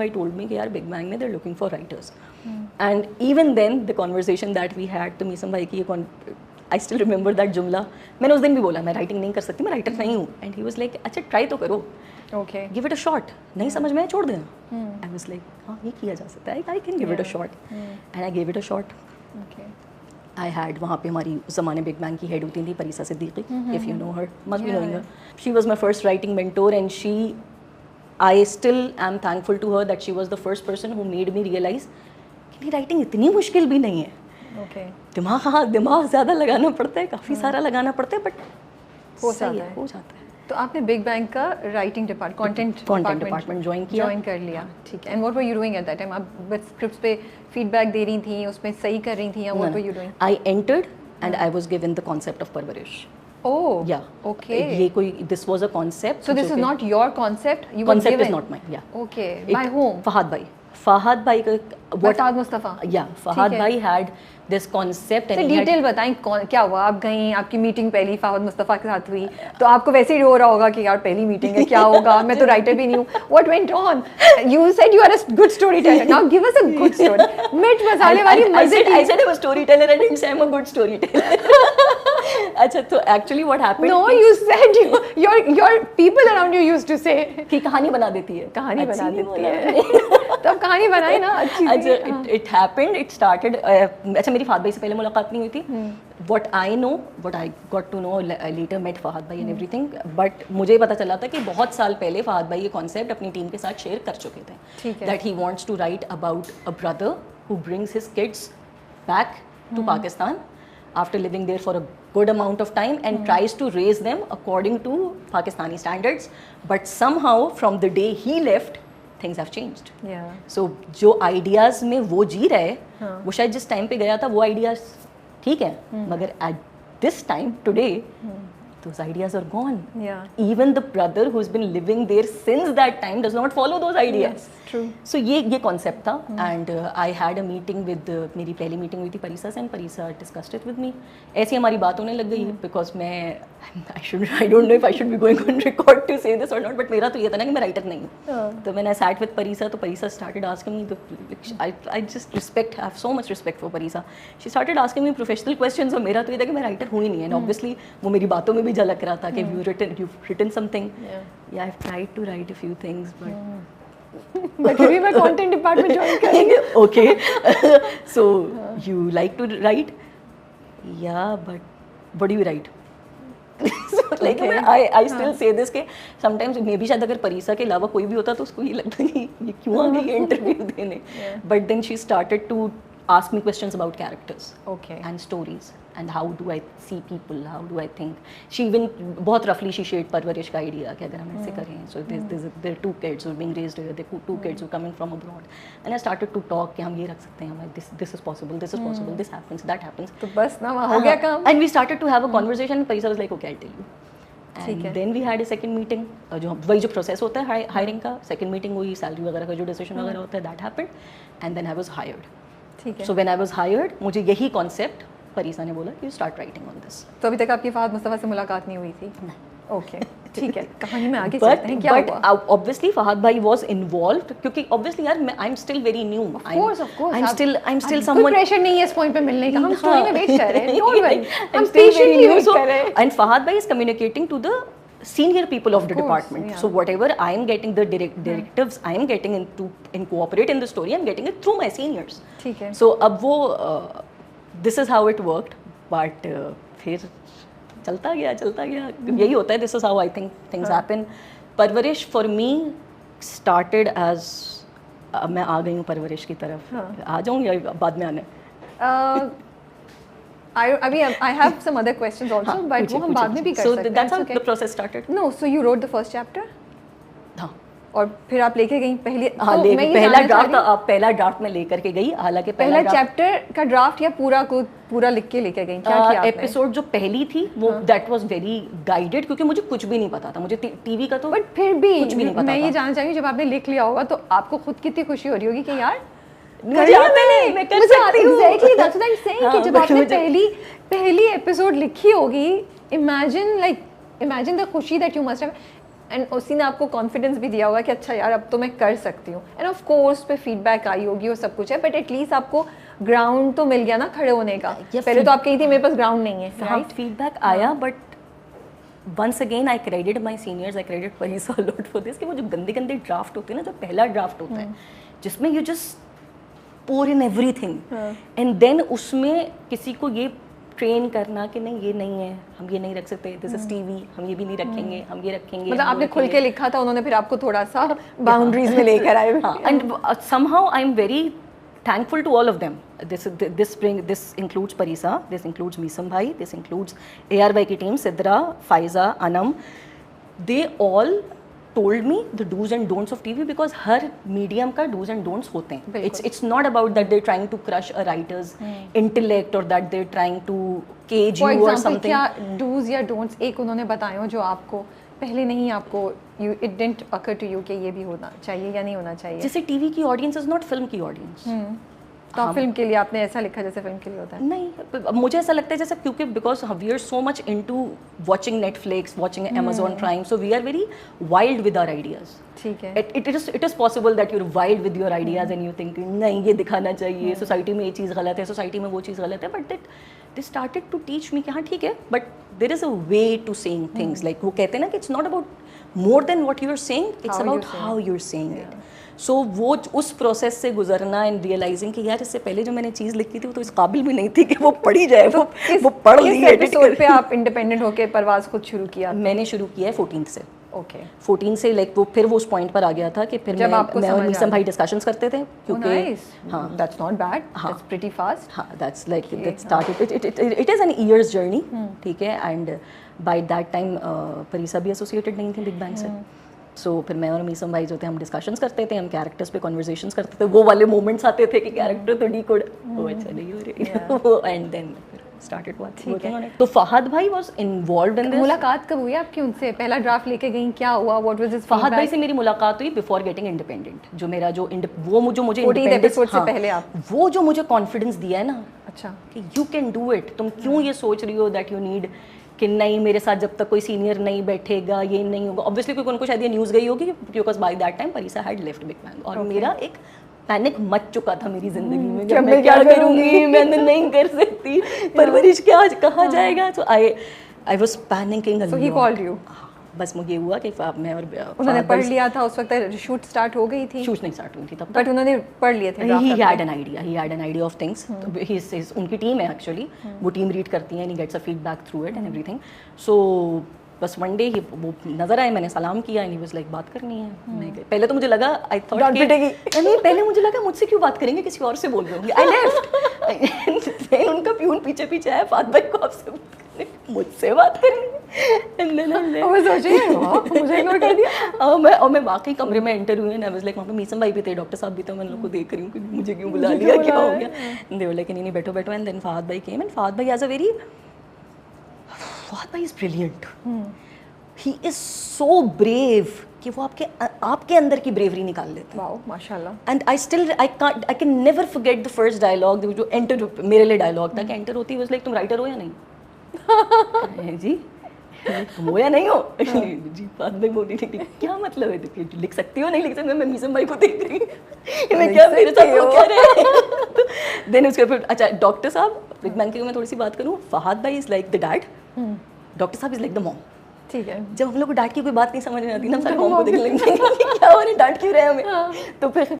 I told me कि यार big bang में they're looking for writers. And even then the conversation that we had तो मीसम भाई की ये I still remember that जुमला मैंने उस दिन भी बोला मैं राइटिंग नहीं कर सकती, मैं राइटर नहीं हूँ. And he was like अच्छा ट्राई तो करो, Okay. give it a shot, नहीं समझ में आए छोड़ देना. I was like हाँ ये किया जा सकता है, I can give it a shot. And I gave it a shot. Okay. I had वहाँ पे हमारी उस ज़माने बिग बैंग की हेड होती थी परीसा Siddiqui, if you know her, must be knowing her. She was my first writing mentor and I still am thankful to her that she was the first person who made me realize कि writing इतनी मुश्किल भी नहीं है. Okay. दिमाग ज़्यादा लगाना पड़ता है, काफ़ी सारा लगाना पड़ता है, बट हो जाता है. तो आपने बिग बैंग का writing department content department join कर लिया. ठीक है. And what were you doing at that time? आप बस स्क्रिप्ट्स पे फीडबैक दे रही थी, उसमें सही कर रही थी, या what were you doing? I entered and I was given the concept of परवरिश. Oh, yeah. Okay. ये कोई this was a concept. So this is not your concept. You were concept given. is not mine. Yeah. Okay. By whom? Fahad भाई का Fahad Mustafa. Yeah. Fahad भाई had this concept and detail बताएं क्या हुआ. आप गई, आपकी मीटिंग पहली फहद मुस्तफ़ा के साथ हुई, तो आपको वैसे ही हो रहा होगा कि यार पहली मीटिंग है, क्या होगा, मैं तो राइटर भी नहीं हूँ. What went on? You said you are a good storyteller. Now give us a good story. मिर्च मसाले वाली मजे की. I said I'm a storyteller. I didn't say I'm a good storyteller. अच्छा तो actually what happened? No, you said your people around you used to say कि कहानी बना देती है. कहानी बना देती है. तो अब कहानी बनाई ना अच्छी. अच्छा it happened. It started. अच्छा मेरी फहद भाई से पहले मुलाकात नहीं हुई थी. What I know, what I got to know, I later met Fahad भाई and everything. But मुझे पता चला था कि बहुत साल पहले फहद भाई ये कॉन्सेप्ट अपनी टीम के साथ शेयर कर चुके थे. ठीक है. That he wants to write about a brother who brings his kids back to Pakistan after living there for a good amount of time and tries to raise them according to Pakistani standards. But somehow from the day he left, things have changed. Yeah. So जो ideas में वो जी रहे हैं, वो शायद जिस time पे गया था वो ideas ठीक है, मगर at this time today, those ideas are gone. Yeah. Even the brother who's been living there since that time does not follow those ideas. Yes, true. So ये concept था and I had a meeting with मेरी पहली meeting हुई थी परीसा से and परीसा discussed it with me. ऐसी हमारी बात होने लग गई because मैं I don't know if I should be going on record to say this or not, but मेरा तो ये था ना कि मैं writer नहीं हूँ. तो when I sat with Parisa, तो Parisa started asking me, I just have so much respect for Parisa. She started asking me professional questions और मेरा तो ये था कि मैं writer हूँ ही नहीं है. And obviously वो मेरी बातों में भी झलक रहा था कि you've written something. Yeah, I've tried to write a few things, but अभी मैं content department join करेंगे. Okay. So you like to write? Yeah, but what do you write? So like I still say this कि sometimes maybe शायद अगर परीसा के अलावा कोई भी होता तो उसको ये लगता कि ये क्यों आ गई ये इंटरव्यू देने. But then she started to ask me questions about characters. Okay. And stories and how do I see people, how do I think. She even बहुत roughly she shared परवरिश का idea कि अगर हम ऐसे करें. So there are two kids who are being raised here, there are two kids who are coming from abroad. And I started to talk कि हम ये रख सकते हैं, हम this is possible, this happens, that happens. तो बस ना वहाँ हो गया काम. And we started to have a conversation and Parisa was like okay I'll tell you. And then we had a second meeting. जो वही जो process होता है hiring का, second meeting हुई, salary वगैरह का जो decision वगैरह होता है, that happened. And then I was hired. ठीक है. So when I was hired, मुझे यही concept परीसा ने बोला कि you start writing on this. तो अभी तक आपकी फहद मुस्तफ़ा से मुलाकात नहीं हुई थी? नहीं. Okay. ठीक है. कहानी में आगे चलते हैं. क्या हुआ? But obviously फहद भाई was involved क्योंकि obviously यार I'm still very new. Of course. I'm still someone. कोई pressure नहीं है इस point पे मिलने का. हम story में wait कर रहे हैं. Don't worry. हम still very patiently new. wait So कर रहे हैं. and Fahad bhai is communicating to the senior people of the department. Yeah. So whatever I am getting, the directives I am getting in cooperate in the story, I'm getting it through my seniors. ठीक है. So अब वो this is how it worked, but फिर चलता गया. यही होता है. This is how I think things happen. परवरिश for me started as मैं आ गई हूँ परवरिश की तरफ. आ जाऊँ या बाद में आने? I have some other questions also, but वो हम बाद में भी कर सकते हैं. So that's how the process started. No, so you wrote the first chapter. हाँ. और फिर आप लेके गई पहले. हाँ, पहला ड्राफ्ट पहला ड्राफ्ट में लेकर के गई. हालांकि पहला चैप्टर का ड्राफ्ट या पूरा लिख के लेके गई. क्या किया आपने? एपिसोड जो पहली थी वो दैट वाज वेरी गाइडेड क्योंकि मुझे कुछ भी नहीं पता था. मुझे टीवी का तो बट फिर भी कुछ भी नहीं पता मैं था. ये जानना चाहूँगी जब आपने लिख लिया होगा तो आपको खुद कितनी खुशी हो रही होगी कि यार मुझे आता है, मैं कर सकती हूँ. Exactly, that's what I'm saying कि जब आपने पहली एपिसोड लिखी होगी, imagine the खुशी that you must have. And उसी ने आपको कॉन्फिडेंस भी दिया होगा कि अच्छा यार अब तो मैं कर सकती हूँ, एंड ऑफ कोर्स पे फीडबैक आई होगी और सब कुछ है, बट एटलीस्ट आपको ग्राउंड तो मिल गया ना खड़े होने का। पहले तो आप कही थी मेरे पास ग्राउंड नहीं है, राइट? फीडबैक आया, but once again I credit my seniors, I credit Parisa lot for this, कि वो जो गंदे गंदे ड्राफ्ट होते हैं ना, जो पहला ड्राफ्ट होता है जिसमें you just pour in everything, and then उसमें किसी को ये ट्रेन करना कि नहीं ये नहीं है, हम ये नहीं रख सकते, दिस इज टीवी, हम ये भी नहीं रखेंगे, हम ये रखेंगे। मतलब आपने खुल के लिखा था, उन्होंने फिर आपको थोड़ा सा बाउंड्रीज में लेकर आए। And somehow I am very thankful to all of them. This includes Parisa, this includes Misam Bhai, this includes ARY की team, Sidra, Faiza, Anam. They all told me the do's and don'ts of TV, because her medium का do's and don'ts होते हैं. It's not about that they're trying to crush a writer's intellect or that they're trying to cage you or something. क्या do's या don'ts एक उन्होंने बताए हो जो आपको पहले नहीं, आपको it didn't occur to you कि ये भी होना चाहिए या नहीं होना चाहिए? जैसे टीवी की ऑडियंस इज नॉट फिल्म की ऑडियंस। तो फिल्म के लिए आपने ऐसा लिखा जैसे फिल्म के लिए होता है? नहीं, मुझे ऐसा लगता है जैसे, क्योंकि because we are so much into watching Netflix, watching Amazon Prime, so we are very wild with our ideas. ठीक है। It is possible that you're wild with your ideas and you think नहीं ये दिखाना चाहिए, society में ये चीज़ गलत है, सोसाइटी में वो चीज़ गलत है, but they started to teach me कि हाँ ठीक है, but there is a way to saying things. Like वो कहते हैं ना कि it's not about more than what you are saying, it's about how you're saying it. So वो उस प्रोसेस से गुजरना एंड रियलाइजिंग कि यार इससे पहले जो मैंने चीज़ लिखी थी वो तो इस काबिल भी नहीं थी कि वो पढ़ी जाए, वो पढ़ ली। एपिसोड पे आप इंडिपेंडेंट होके परवाज़ खुद शुरू किया? मैंने शुरू किया है 14 से। ओके 14 से लाइक वो फिर वो उस पॉइंट पर आ गया था कि फिर मैं और मीसम भाई डिस्कशंस करते थे, क्योंकि हाँ that's not bad, that's pretty fast. हाँ that's like that started, it is an years journey, ठीक है। And by that time Parisa भी एसोसिएटेड नहीं थी बिग बैंग से, सो फिर मैं और मीसम भाई जो थे हम डिस्कशंस करते थे, हम कैरेक्टर्स पे कॉन्वर्सेशंस करते थे, वो वाले मोमेंट्स आते थे कि कैरेक्टर तो डीकोड वो अच्छा नहीं हो रही, and then started working on it. तो फहद भाई was involved in this. मुलाकात कब हुई आपकी उनसे? पहला ड्राफ्ट लेके गई, क्या हुआ? What was his feedback? Fahad भाई से मेरी मुलाकात हुई before getting independent. जो मेरा जो वो जो मुझे independence से पहले आप वो जो मुझे कॉन्फिडेंस दिया है ना, अच्छा कि you can do it, तुम क्यों ये सोच रही हो that you need कि नहीं मेरे साथ जब तक कोई सीनियर नहीं बैठेगा ये नहीं होगा। ऑब्वियसली क्योंकि उनको शायद ये न्यूज़ गई होगी, because by that time Parisa had left Big Bang, और मेरा एक पैनिक मच चुका था मेरी जिंदगी में कि मैं क्या करूंगी, मैं नहीं कर सकती, परवरिश क्या कहाँ जाएगा। तो I was panicking a lot. So he called you? बस मुझे हुआ कि मैं और उन्होंने पढ़ लिया था उस वक्त, शूट स्टार्ट हो गई थी? शूट नहीं स्टार्ट हुई थी तब, बट उन्होंने पढ़ लिए थे। He had an idea of things. उनकी टीम है एक्चुअली, वो टीम रीड करती है and he gets a feedback through it and everything. So बस वन डे वो नजर आए, मैंने सलाम किया एंड ही वाज लाइक बात करनी है। मैं पहले तो मुझे लगा, आई थॉट नहीं, पहले मुझे लगा मुझसे क्यों बात करेंगे, किसी और से बोल रहे होंगे। आई लेफ्ट, देन उनका प्यून पीछे पीछे आया, फात भाई को आपसे बात करनी, मुझसे बात करनी, एंड देन वो सोचे मुझे इग्नोर कर दिया। और मैं वाकई कमरे में एंटर हुई एंड आई वाज लाइक वहाँ पे मीसम भाई भी थे, डॉक्टर साहब भी थे, मैं लोग को देख रही हूँ कि मुझे क्यों बुला लिया, क्या हो गया। दे वर लाइक नहीं बैठो बैठो, एंड देन फहद भाई केम, एंड फहद भाई एज अ वेरी, फहद भाई is brilliant, he is so brave कि वो आपके अंदर की ब्रेवरी निकाल लेते हैं। वाओ माशाल्लाह। And I can never forget the first dialogue जो एंटर मेरे लिए डायलॉग था कि एंटर होती वाज लाइक तुम राइटर हो या नहीं? जी तुम हो या नहीं हो? जी बाद में बोली थी क्या मतलब है, देखिए लिख सकती हो नहीं लिख सकती, मैं मीसम भाई को देख रही हूँ मैं क्या मेरे साथ वो कह रहे हैं। देन उसके फिर अच्छा डॉक्टर साहब, बिग बैंग की मैं थोड़ी सी बात करूँ, फहद भाई is like the dad, doctor साहब इज लाइक द मॉम। ठीक है, जब हम लोग को डांट की कोई बात नहीं समझ में आती ना, हम सारे मॉम को देख लेंगे क्या हो रहा है, डांट क्यों रहे हमें। तो फिर